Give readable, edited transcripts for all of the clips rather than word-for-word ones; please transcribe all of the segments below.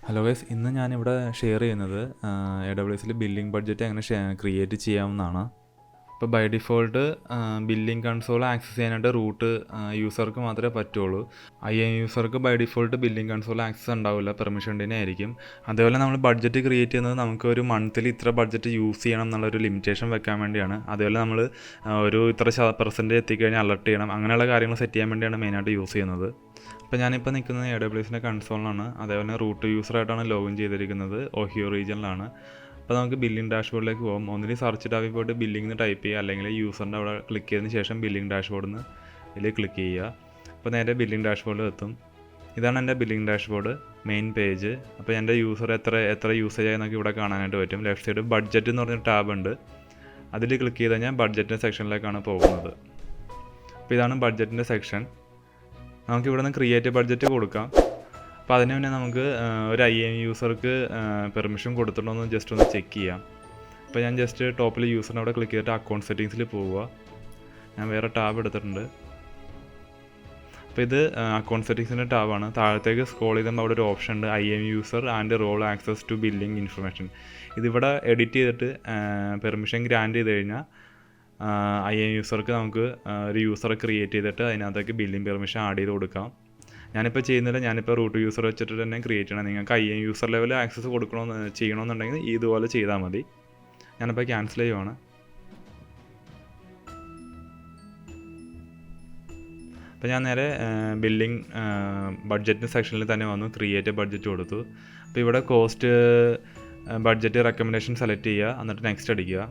Hello guys, ഇന്ന് ഞാനിവിടെ share ചെയ്യുന്നത് AWSൽ ബില്ലിംഗ് ബഡ്ജറ്റ് എങ്ങനെ ക്രിയേറ്റ് ചെയ്യാമെന്നാണ്. ഇപ്പോൾ by default billing console access ചെയ്യാനായിട്ട് റൂട്ട് യൂസർക്ക് മാത്രമേ പറ്റുള്ളൂ. IAM യൂസർക്ക് by default billing console access ഉണ്ടാവില്ല, പെർമിഷൻ്റെ ആയിരിക്കും. അതേപോലെ നമ്മൾ ബഡ്ജറ്റ് ക്രിയേറ്റ് ചെയ്യുന്നത് നമുക്ക് ഒരു മന്തിൽ ഇത്ര ബഡ്ജറ്റ് യൂസ് ചെയ്യണം എന്നുള്ളൊരു ലിമിറ്റേഷൻ വെക്കാൻ വേണ്ടിയാണ്. അതേപോലെ നമ്മൾ ഒരു ഇത്ര % എത്തിക്കഴിഞ്ഞാൽ അലർട്ട് ചെയ്യണം, അങ്ങനെയുള്ള കാര്യങ്ങൾ സെറ്റ് ചെയ്യാൻ വേണ്ടിയാണ് മെയിനായിട്ട് യൂസ് ചെയ്യുന്നത്. അപ്പോൾ ഞാനിപ്പോൾ നിൽക്കുന്നത് AWSൻ്റെ കൺസോളിലാണ്. അതേപോലെ റൂട്ട് യൂസറായിട്ടാണ് ലോഗിൻ ചെയ്തിരിക്കുന്നത്, ഓഹിയോ റീജിയനിലാണ്. അപ്പോൾ നമുക്ക് ബില്ലിംഗ് ഡാഷ്ബോർഡിലേക്ക് പോകും. ഒന്നിൽ സെർച്ച് ടാബിൽ പോയിട്ട് ബില്ലിംഗ് ടൈപ്പ് ചെയ്യുക, അല്ലെങ്കിൽ യൂസറിൻ്റെ അവിടെ ക്ലിക്ക് ചെയ്തതിന് ശേഷം ബില്ലിംഗ് ഡാഷ്ബോർഡിൽ നിന്ന് ഇതിൽ ക്ലിക്ക് ചെയ്യുക. അപ്പോൾ നേരെ ബില്ലിംഗ് ഡാഷ്ബോർഡിൽ എത്തും. ഇതാണ് എൻ്റെ ബില്ലിംഗ് ഡാഷ്ബോർഡ് മെയിൻ പേജ്. അപ്പോൾ എൻ്റെ യൂസർ എത്ര യൂസേജ് ആയി നമുക്ക് ഇവിടെ കാണാനായിട്ട് പറ്റും. ലെഫ്റ്റ് സൈഡ് ബഡ്ജറ്റ് എന്ന് പറഞ്ഞൊരു ടാബ് ഉണ്ട്, അതിൽ ക്ലിക്ക് ചെയ്ത് കഴിഞ്ഞാൽ ബഡ്ജറ്റിൻ്റെ സെക്ഷനിലേക്കാണ് പോകുന്നത്. അപ്പോൾ ഇതാണ് ബഡ്ജറ്റിൻ്റെ സെക്ഷൻ. നമുക്കിവിടെ നിന്ന് ക്രിയേറ്റ് ബഡ്ജറ്റ് കൊടുക്കാം. അപ്പോൾ അതിന് മുന്നേ നമുക്ക് ഒരു IAM യൂസർക്ക് പെർമിഷൻ കൊടുത്തിട്ടുണ്ടോ എന്ന് ജസ്റ്റ് ഒന്ന് ചെക്ക് ചെയ്യാം. അപ്പോൾ ഞാൻ ജസ്റ്റ് ടോപ്പിൽ യൂസറിനെ അവിടെ ക്ലിക്ക് ചെയ്തിട്ട് അക്കൗണ്ട് സെറ്റിങ്സിൽ പോവുക. ഞാൻ വേറെ ടാബ് എടുത്തിട്ടുണ്ട്. അപ്പോൾ ഇത് അക്കൗണ്ട് സെറ്റിങ്സിൻ്റെ ടാബാണ്. താഴത്തേക്ക് സ്ക്രോൾ ചെയ്തുമ്പോൾ അവിടെ ഒരു ഓപ്ഷൻ ഉണ്ട്, IAM user and role access to billing information. ഇതിവിടെ എഡിറ്റ് ചെയ്തിട്ട് പെർമിഷൻ ഗ്രാൻഡ് ചെയ്ത് കഴിഞ്ഞാൽ IAM യൂസർക്ക് നമുക്ക് ഒരു യൂസറെ ക്രിയേറ്റ് ചെയ്തിട്ട് അതിനകത്തേക്ക് ബില്ലിംഗ് പെർമിഷൻ ആഡ് ചെയ്ത് കൊടുക്കാം. ഞാനിപ്പോൾ ചെയ്യുന്നില്ല, ഞാനിപ്പോൾ റൂട്ട് യൂസർ വെച്ചിട്ട് തന്നെ ക്രിയേറ്റ് ചെയ്യണം. നിങ്ങൾക്ക് IAM യൂസർ ലെവൽ ആക്സസ് ചെയ്യണമെന്നുണ്ടെങ്കിൽ ഇതുപോലെ ചെയ്താൽ മതി. ഞാനിപ്പോൾ ക്യാൻസൽ ചെയ്യുവാണ്. അപ്പോൾ ഞാൻ നേരെ ബില്ലിംഗ് ബഡ്ജറ്റ് സെക്ഷനിൽ തന്നെ വന്നു, ക്രിയേറ്റ് ബഡ്ജറ്റ് കൊടുത്തു. അപ്പോൾ ഇവിടെ കോസ്റ്റ് ബഡ്ജറ്റ് റെക്കമെൻഡേഷൻ സെലക്ട് ചെയ്യുക, എന്നിട്ട് നെക്സ്റ്റ് അടിക്കുക.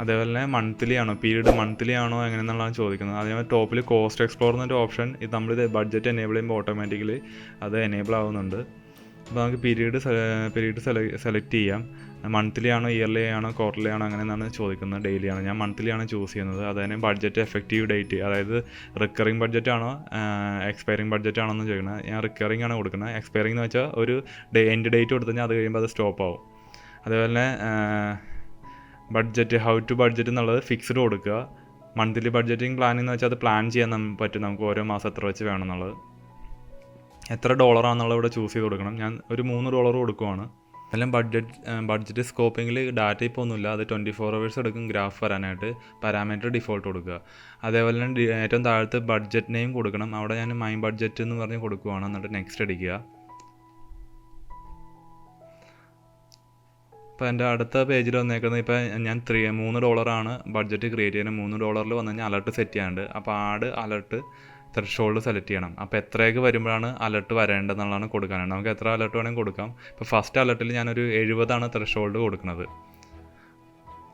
അതേപോലെ തന്നെ മന്ത്ലി ആണോ, പീരീഡ് മന്ത്ലി ആണോ എങ്ങനെയെന്നുള്ളതാണ് ചോദിക്കുന്നത്. അതേപോലെ ടോപ്പിൽ കോസ്റ്റ് എക്സ്പ്ലോർ എന്നൊരു ഓപ്ഷൻ, ഇത് നമ്മളിത് ബഡ്ജറ്റ് എനേബിൾ ചെയ്യുമ്പോൾ ഓട്ടോമാറ്റിക്കലി അത് എനേബിൾ ആവുന്നുണ്ട്. അപ്പോൾ നമുക്ക് പീരീഡ് സെലക്ട് ചെയ്യാം. മന്ത്ലി ആണോ, ഇയർലി ആണോ, ക്വാർട്ടർലി ആണോ അങ്ങനെയെന്നാണ് ചോദിക്കുന്നത്. ഡെയിലി ആണ്, ഞാൻ മന്ത്ലി ആണ് ചൂസ് ചെയ്യുന്നത്. അതുതന്നെ ബഡ്ജറ്റ് എഫക്റ്റീവ് ഡേറ്റ്, അതായത് റിക്കറിങ് ബഡ്ജറ്റ് ആണോ എക്സ്പയറിങ് ബഡ്ജറ്റ് ആണോ എന്ന് ചോദിക്കുന്നത്. ഞാൻ റിക്കറിങ് ആണ് കൊടുക്കുന്നത്. എക്സ്പയറിംഗ് എന്ന് വെച്ചാൽ ഒരു എൻഡ് ഡേറ്റ് കൊടുത്തു കഴിഞ്ഞാൽ അത് കഴിയുമ്പോൾ അത് സ്റ്റോപ്പ് ആവും. അതേപോലെ തന്നെ ബഡ്ജറ്റ്, ഹൗ ടു ബഡ്ജറ്റ് എന്നുള്ളത് ഫിക്സ്ഡ് കൊടുക്കുക. മന്ത്ലി ബഡ്ജറ്റിംഗ് പ്ലാനിംഗ് എന്ന് വെച്ചാൽ അത് പ്ലാൻ ചെയ്യാൻ പറ്റും, നമുക്ക് ഓരോ മാസം എത്ര വെച്ച് വേണമെന്നുള്ളത്. എത്ര ഡോളറാണെന്നുള്ളത് ഇവിടെ ചൂസ് ചെയ്ത് കൊടുക്കണം. ഞാൻ ഒരു $3 കൊടുക്കുവാണ്. എല്ലാം ബഡ്ജറ്റ് സ്കോപ്പിങ്ങിൽ ഡാറ്റ ഇപ്പോൾ ഒന്നുമില്ല, അത് 24 hours എടുക്കും ഗ്രാഫ് വരാനായിട്ട്. പാരാമീറ്റർ ഡിഫോൾട്ട് കൊടുക്കുക. അതേപോലെ തന്നെ ഏറ്റവും താഴത്ത് ബഡ്ജറ്റ് നെയിം കൊടുക്കണം. അവിടെ ഞാൻ മൈ ബഡ്ജറ്റ് എന്ന് പറഞ്ഞ് കൊടുക്കുവാണ്, എന്നിട്ട് നെക്സ്റ്റ് അടിക്കുക. ഇപ്പോൾ എൻ്റെ അടുത്ത പേജിൽ വന്നേക്കുന്നത്, ഇപ്പോൾ ഞാൻ $3 ബഡ്ജറ്റ് ക്രിയേറ്റ് ചെയ്യുന്നത്. $3 വന്നു കഴിഞ്ഞാൽ അലർട്ട് സെറ്റ് ചെയ്യാനുണ്ട്. അപ്പോൾ അലർട്ട് ത്രെഷോൾഡ് സെലക്ട് ചെയ്യണം. അപ്പോൾ എത്രയൊക്കെ വരുമ്പോഴാണ് അലർട്ട് വരേണ്ടതെന്നുള്ളതാണ് കൊടുക്കാനുണ്ട്. നമുക്ക് എത്ര അലർട്ട് വേണമെങ്കിൽ കൊടുക്കാം. ഇപ്പോൾ ഫസ്റ്റ് അലർട്ടിൽ ഞാനൊരു 70 ത്രെഷോൾഡ് കൊടുക്കുന്നത്.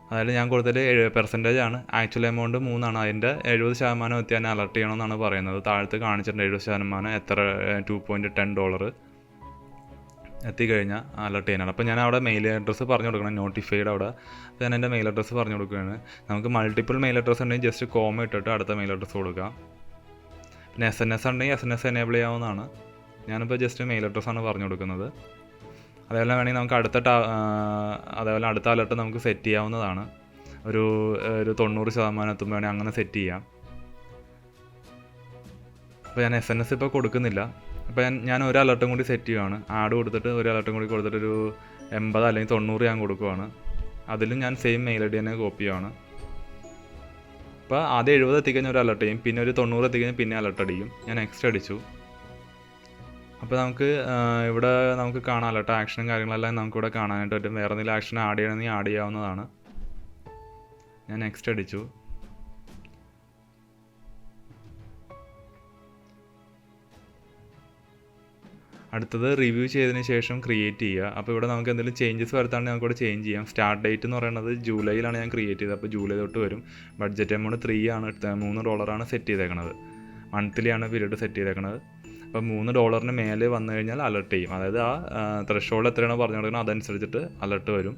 അതായത് ഞാൻ കൊടുത്തത് % ആണ്. ആക്ച്വൽ എമൗണ്ട് 3 അതിൻ്റെ 70% എത്തി തന്നെ അലർട്ട് ചെയ്യണമെന്നാണ് പറയുന്നത്. താഴത്ത് കാണിച്ചിട്ടുണ്ട് 70% എത്ര $2.10 എത്തിക്കഴിഞ്ഞാൽ അലർട്ട് ചെയ്യാനാണ്. അപ്പോൾ ഞാൻ അവിടെ മെയിൽ അഡ്രസ്സ് പറഞ്ഞു കൊടുക്കണം, നോട്ടിഫൈഡ് അവിടെ. അപ്പോൾ ഞാൻ എൻ്റെ മെയിൽ അഡ്രസ്സ് പറഞ്ഞു കൊടുക്കുകയാണ്. നമുക്ക് മൾട്ടിപ്പിൾ മെയിൽ അഡ്രസ്സ് ഉണ്ടെങ്കിൽ ജസ്റ്റ് കോമ ഇട്ടിട്ട് അടുത്ത മെയിൽ അഡ്രസ്സ് കൊടുക്കാം. പിന്നെ SMS ഉണ്ടെങ്കിൽ SMS എനേബിൾ ചെയ്യാവുന്നതാണ്. ഞാനിപ്പോൾ ജസ്റ്റ് മെയിൽ അഡ്രസ്സാണ് പറഞ്ഞു കൊടുക്കുന്നത്. അതേപോലെ വേണമെങ്കിൽ നമുക്ക് അതേപോലെ അടുത്ത അലർട്ട് നമുക്ക് സെറ്റ് ചെയ്യാവുന്നതാണ്. ഒരു 90% എത്തുമ്പോൾ വേണമെങ്കിൽ അങ്ങനെ സെറ്റ് ചെയ്യാം. അപ്പോൾ ഞാൻ SMS ഇപ്പോൾ കൊടുക്കുന്നില്ല. അപ്പോൾ ഞാൻ ഒരു അലർട്ടും കൂടി സെറ്റ് ചെയ്യുകയാണ്. ആഡ് കൊടുത്തിട്ട് ഒരു അലർട്ടും കൂടി കൊടുത്തിട്ട് ഒരു 80 അല്ലെങ്കിൽ 90 ഞാൻ കൊടുക്കുവാണ്. അതിലും ഞാൻ സെയിം മെയിൽ ID തന്നെ കോപ്പി ചെയ്യുകയാണ്. അപ്പോൾ ആദ്യം 70 എത്തിക്കഴിഞ്ഞാൽ ഒരു അലർട്ട് ചെയ്യും, പിന്നെ ഒരു 90 എത്തിക്കഴിഞ്ഞാൽ പിന്നെ അലർട്ട് അടിക്കും. ഞാൻ നെക്സ്റ്റ് അടിച്ചു. അപ്പോൾ നമുക്ക് ഇവിടെ നമുക്ക് കാണാം അലർട്ട് ആക്ഷനും കാര്യങ്ങളെല്ലാം നമുക്കിവിടെ കാണാനായിട്ട് പറ്റും. വേറെ എന്തെങ്കിലും ആക്ഷൻ ആഡ് ചെയ്യണമെങ്കിൽ ആഡ് ചെയ്യാവുന്നതാണ്. ഞാൻ നെക്സ്റ്റ് അടിച്ചു. അടുത്തത് റിവ്യൂ ചെയ്തതിന് ശേഷം ക്രിയേറ്റ് ചെയ്യുക. അപ്പോൾ ഇവിടെ നമുക്ക് എന്തെങ്കിലും ചേഞ്ചസ് വരുത്താണെങ്കിൽ നമുക്കിവിടെ ചേഞ്ച് ചെയ്യാം. സ്റ്റാർട്ട് ഡേറ്റ് എന്ന് പറയുന്നത് ജൂലൈയിലാണ് ഞാൻ ക്രിയേറ്റ് ചെയ്തത്. അപ്പോൾ ജൂലൈ തൊട്ട് വരും. ബഡ്ജറ്റ് എമൗണ്ട് $3 സെറ്റ് ചെയ്തേക്കണത്. മന്ത്ലി ആണ് പീരീഡ് സെറ്റ് ചെയ്തേക്കണത്. അപ്പോൾ $3 മേലെ വന്നു കഴിഞ്ഞാൽ അലർട്ട് ചെയ്യും. അതായത് ആ ത്രെഷോൾഡ് എത്രയാണോ പറഞ്ഞു കൊടുക്കുന്നത് അതനുസരിച്ചിട്ട് അലർട്ട് വരും.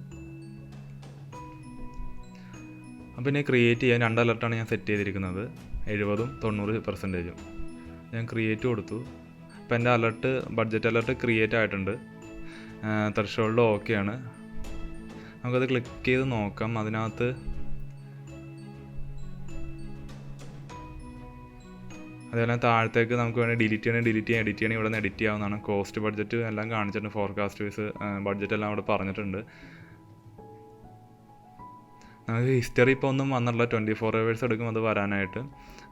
അപ്പോൾ ഇനി ക്രിയേറ്റ് ചെയ്യാൻ 2 അലർട്ടാണ് ഞാൻ സെറ്റ് ചെയ്തിരിക്കുന്നത്, 70% 90%. ഞാൻ ക്രിയേറ്റ് കൊടുത്തു. അപ്പോൾ എൻ്റെ അലർട്ട് ബഡ്ജറ്റ് അലർട്ട് ക്രിയേറ്റ് ആയിട്ടുണ്ട്. ത്രെഷോൾഡ് ഓക്കെയാണ്. നമുക്കത് ക്ലിക്ക് ചെയ്ത് നോക്കാം. അതിനകത്ത് അതേപോലെ താഴത്തേക്ക് നമുക്ക് വേണമെങ്കിൽ ഡിലീറ്റ് ചെയ്യാൻ എഡിറ്റ് ചെയ്യണം, ഇവിടെ നിന്ന് എഡിറ്റ് ചെയ്യാവുന്നതാണ്. കോസ്റ്റ് ബഡ്ജറ്റ് എല്ലാം കാണിച്ചിട്ടുണ്ട്, ഫോർകാസ്റ്റ് വൈസ് ബഡ്ജറ്റ് എല്ലാം അവിടെ പറഞ്ഞിട്ടുണ്ട്. നമുക്ക് ഹിസ്റ്ററി ഇപ്പോൾ ഒന്നും വന്നിട്ടില്ല, 24 hours എടുക്കും അത് വരാനായിട്ട്.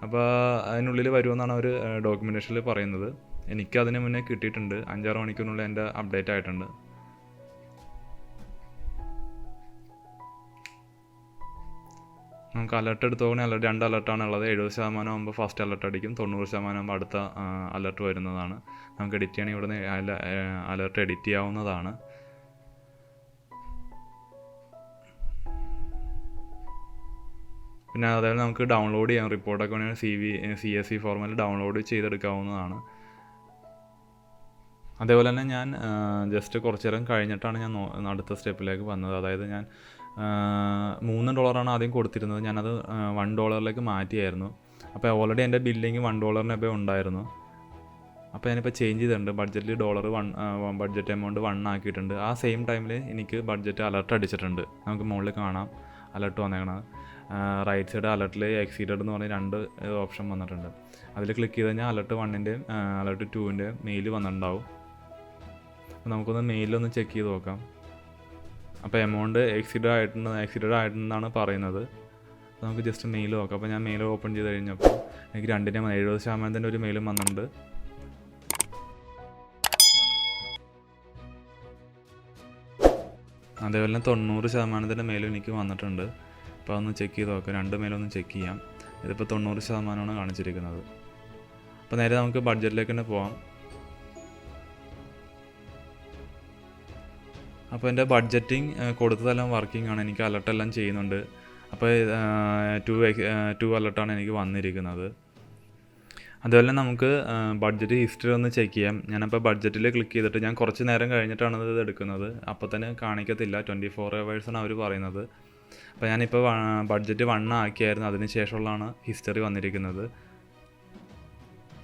അപ്പോൾ അതിനുള്ളിൽ വരുമെന്നാണ് അവർ ഡോക്യുമെൻറ്റേഷനിൽ പറയുന്നത്. എനിക്കതിന് മുന്നേ കിട്ടിയിട്ടുണ്ട്, 5-6 മണിക്കൂറിനുള്ളിൽ എൻ്റെ അപ്ഡേറ്റ് ആയിട്ടുണ്ട്. നമുക്ക് അലർട്ട് എടുത്ത് നോക്കണേ, 2 അലർട്ടാണ് ഉള്ളത്. 70% ആകുമ്പോൾ ഫസ്റ്റ് അലർട്ട് അടിക്കും, 90% ആകുമ്പോൾ അടുത്ത അലർട്ട് വരുന്നതാണ്. നമുക്ക് എഡിറ്റ് ചെയ്യണമെങ്കിൽ ഇവിടുന്ന് അലർട്ട് എഡിറ്റ് ചെയ്യാവുന്നതാണ്. പിന്നെ അതേപോലെ നമുക്ക് ഡൗൺലോഡ് ചെയ്യാം, റിപ്പോർട്ടൊക്കെ വേണമെങ്കിൽ CSV ഫോർമാറ്റിൽ ഡൗൺലോഡ് ചെയ്തെടുക്കാവുന്നതാണ്. അതേപോലെ തന്നെ ഞാൻ ജസ്റ്റ് കുറച്ച് നേരം കഴിഞ്ഞിട്ടാണ് ഞാൻ അടുത്ത സ്റ്റെപ്പിലേക്ക് വന്നത്. അതായത് ഞാൻ $3 ആദ്യം കൊടുത്തിരുന്നത്, ഞാനത് $1 മാറ്റിയായിരുന്നു. അപ്പോൾ ഓൾറെഡി എൻ്റെ ബില്ലിങ് $1 ഉണ്ടായിരുന്നു. അപ്പോൾ ഞാനിപ്പോൾ ചേഞ്ച് ചെയ്തിട്ടുണ്ട്, ബഡ്ജറ്റിൽ ബഡ്ജറ്റ് എമൗണ്ട് 1 ആക്കിയിട്ടുണ്ട്. ആ സെയിം ടൈമിൽ എനിക്ക് ബഡ്ജറ്റ് അലർട്ട് അടിച്ചിട്ടുണ്ട്. നമുക്ക് മുകളിൽ കാണാം അലർട്ട് വന്നേക്കണത്. റൈറ്റ് സൈഡ് അലർട്ടിൽ എക്സീഡഡ് എന്ന് പറഞ്ഞ് 2 ഓപ്ഷൻ വന്നിട്ടുണ്ട്. അതിൽ ക്ലിക്ക് ചെയ്ത് കഴിഞ്ഞാൽ അലർട്ട് 1-ൻ്റെയും അലർട്ട് 2-ൻ്റെയും മെയിൽ വന്നിട്ടുണ്ടാവും. അപ്പോൾ നമുക്കൊന്ന് മെയിലൊന്ന് ചെക്ക് ചെയ്ത് നോക്കാം. അപ്പോൾ എമൗണ്ട് എക്സീഡഡ് ആയിട്ടുണ്ടെന്നാണ് പറയുന്നത്. നമുക്ക് ജസ്റ്റ് മെയിൽ നോക്കാം. അപ്പോൾ ഞാൻ മെയിൽ ഓപ്പൺ ചെയ്ത് കഴിഞ്ഞപ്പോൾ എനിക്ക് 70% ഒരു മെയിലും വന്നിട്ടുണ്ട്. അതേപോലെ 90% മെയിലും എനിക്ക് വന്നിട്ടുണ്ട്. അപ്പോൾ അതൊന്ന് ചെക്ക് ചെയ്ത് നോക്കാം, 2 മെയിലൊന്ന് ചെക്ക് ചെയ്യാം. ഇതിപ്പോൾ 90% കാണിച്ചിരിക്കുന്നത്. അപ്പോൾ നേരെ നമുക്ക് ബഡ്ജറ്റിലേക്ക് തന്നെ പോവാം. അപ്പോൾ എൻ്റെ ബഡ്ജറ്റിംഗ് കൊടുത്തതെല്ലാം വർക്കിംഗ് ആണ്, എനിക്ക് അലർട്ടെല്ലാം ചെയ്യുന്നുണ്ട്. അപ്പോൾ 2 അലർട്ടാണ് എനിക്ക് വന്നിരിക്കുന്നത്. അതുപോലെ നമുക്ക് ബഡ്ജറ്റ് ഹിസ്റ്ററി ഒന്ന് ചെക്ക് ചെയ്യാം. ഞാനപ്പോൾ ബഡ്ജറ്റിൽ ക്ലിക്ക് ചെയ്തിട്ട് ഞാൻ കുറച്ച് നേരം കഴിഞ്ഞിട്ടാണ് ഇത് എടുക്കുന്നത്. അപ്പോൾ തന്നെ കാണിക്കത്തില്ല, 24 hours അവർ പറയുന്നത്. അപ്പോൾ ഞാനിപ്പോൾ ബഡ്ജറ്റ് 1 ആക്കിയായിരുന്നു, അതിന് ശേഷമുള്ളതാണ് ഹിസ്റ്ററി വന്നിരിക്കുന്നത്.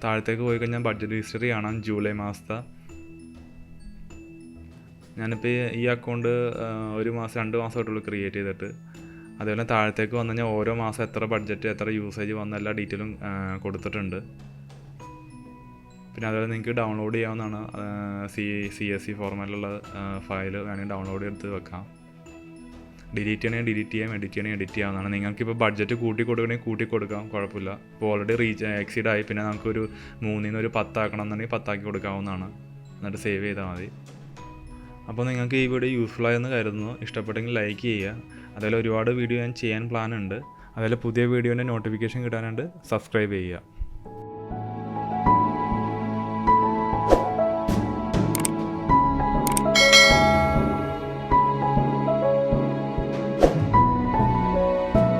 താഴത്തേക്ക് പോയി കഴിഞ്ഞാൽ ബഡ്ജറ്റ് ഹിസ്റ്ററി കാണാം, ജൂലൈ മാസത്തെ. ഞാനിപ്പോൾ ഈ അക്കൗണ്ട് 1 മാസം 2 മാസമായിട്ടുള്ളൂ ക്രിയേറ്റ് ചെയ്തിട്ട്. അതുപോലെ താഴത്തേക്ക് വന്നു കഴിഞ്ഞാൽ ഓരോ മാസം എത്ര ബഡ്ജറ്റ്, എത്ര യൂസേജ് വന്ന എല്ലാ ഡീറ്റെയിലും കൊടുത്തിട്ടുണ്ട്. പിന്നെ അതുപോലെ നിങ്ങൾക്ക് ഡൗൺലോഡ് ചെയ്യാവുന്നതാണ്, CSV ഫോർമാറ്റിലുള്ള ഫയൽ വേണമെങ്കിൽ ഡൗൺലോഡ് എടുത്ത് വെക്കാം. ഡിലീറ്റ് ചെയ്യണമെങ്കിൽ ഡിലീറ്റ് ചെയ്യാം, എഡിറ്റ് ചെയ്യണമെങ്കിൽ എഡിറ്റ് ചെയ്യാവുന്നതാണ്. നിങ്ങൾക്കിപ്പോൾ ബഡ്ജറ്റ് കൂട്ടി കൊടുക്കാം, കുഴപ്പമില്ല. ഇപ്പോൾ ഓൾറെഡി എക്സീഡ് ആയി, പിന്നെ നമുക്കൊരു 3-ൽ നിന്ന് ഒരു 10 ആക്കണം എന്നുണ്ടെങ്കിൽ 10 ആക്കി കൊടുക്കാവുന്നതാണ്. എന്നിട്ട് സേവ് ചെയ്താൽ മതി. അപ്പോൾ നിങ്ങൾക്ക് ഈ വീഡിയോ യൂസ്ഫുൾ ആയെന്ന് കരുതുന്നു. ഇഷ്ടപ്പെട്ടെങ്കിൽ ലൈക്ക് ചെയ്യുക. അതുപോലെ ഒരുപാട് വീഡിയോ ഞാൻ ചെയ്യാൻ പ്ലാൻ ഉണ്ട്. അതുപോലെ പുതിയ വീഡിയോൻ്റെ നോട്ടിഫിക്കേഷൻ കിട്ടാനായിട്ട് സബ്സ്ക്രൈബ് ചെയ്യുക.